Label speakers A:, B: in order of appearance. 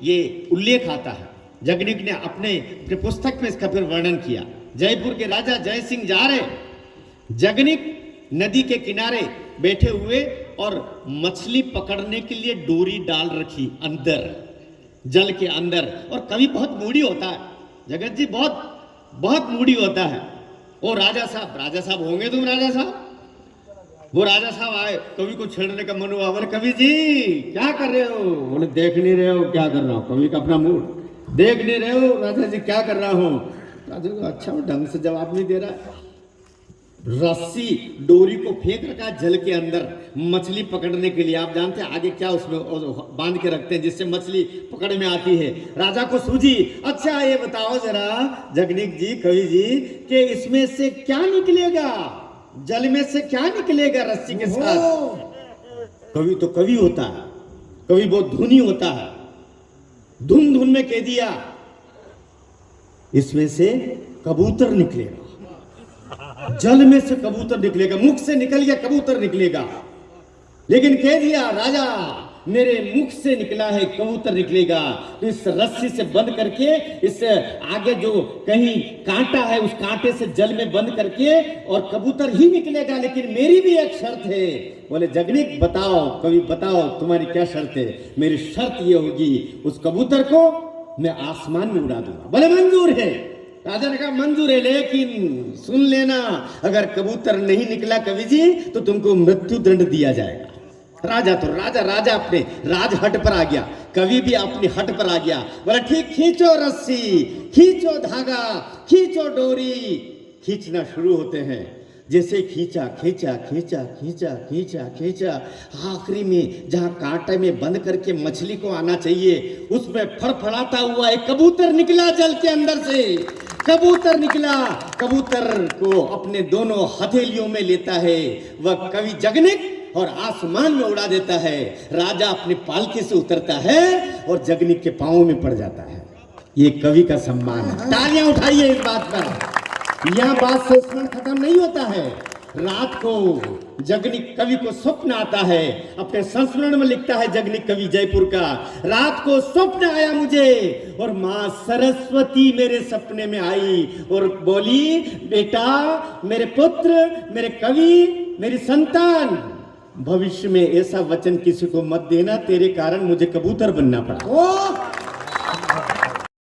A: ये उल्लेख आता है। जगनिक ने अपने पुस्तक में इसका फिर वर्णन किया। जयपुर के राजा जय सिंह जा रहे, जगनिक नदी के किनारे बैठे हुए और मछली पकड़ने के लिए डोरी डाल रखी अंदर, जल के अंदर। और कवि बहुत मूडी होता है, जगत जी बहुत बहुत मूडी होता है। ओ राजा साहब होंगे तुम राजा साहब? वो राजा साहब आए, कवि को छेड़ने का मन हुआ। बोले कवि जी क्या कर रहे हो? बोले देख नहीं रहे हो क्या कर रहा हूँ? कवि का अपना मूड, देख नहीं रहे हो राजा जी क्या कर रहा हूँ? राजा को अच्छा ढंग से जवाब नहीं दे रहा। रस्सी डोरी को फेंक रखा जल के अंदर मछली पकड़ने के लिए। आप जानते हैं आगे क्या उसमें बांध के रखते हैं जिससे मछली पकड़ में आती है। राजा को सूझी, अच्छा ये बताओ जरा जगनिक जी, कवि जी, कि इसमें से क्या निकलेगा? जल में से क्या निकलेगा रस्सी के साथ? कवि तो कवि होता है, कवि बहुत धुनी होता है। धुन धुन में कह दिया इसमें से कबूतर निकलेगा, जल में से कबूतर निकलेगा, मुख से निकल गया कबूतर निकलेगा। लेकिन कह दिया राजा मेरे मुख से निकला है कबूतर निकलेगा, तो इस रस्सी से बंद करके इससे आगे जो कहीं कांटा है उस कांटे से जल में बंद करके और कबूतर ही निकलेगा। लेकिन मेरी भी एक शर्त है। बोले जगनिक बताओ, कवि बताओ तुम्हारी क्या शर्त है? मेरी शर्त ये होगी उस कबूतर को मैं आसमान में उड़ा दूंगा। बोले मंजूर है। राजा ने कहा मंजूर है, लेकिन सुन लेना अगर कबूतर नहीं निकला कवि जी तो तुमको मृत्यु दंड दिया जाएगा। राजा अपने राजहट पर आ गया, कवि भी अपनी हट पर आ गया। बोला ठीक, खींचो रस्सी, खींचो धागा, खींचो डोरी। खींचना शुरू होते हैं। जैसे खींचा खींचा खींचा खींचा खींचा खींचा, आखिरी में जहां कांटे में बंद करके मछली को आना चाहिए उसमें फड़फड़ाता हुआ एक कबूतर निकला जल के अंदर से। कबूतर निकला, कबूतर को अपने दोनों हथेलियों में लेता है वह कवि जगनिक और आसमान में उड़ा देता है। राजा अपनी पालकी से उतरता है और जगनिक के पांवों में पड़ जाता है। ये कवि का सम्मान है। तालियां उठाइए इस बात पर। यह बात से स्मरण खत्म नहीं होता है। रात को जगनिक कवि को स्वप्न आता है, अपने संस्मरण में लिखता है जगनिक कवि जयपुर का, रात को स्वप्न आया मुझे और मां सरस्वती मेरे सपने में आई और बोली बेटा, मेरे पुत्र, मेरे कवि, मेरी संतान, भविष्य में ऐसा वचन किसी को मत देना, तेरे कारण मुझे कबूतर बनना पड़ा।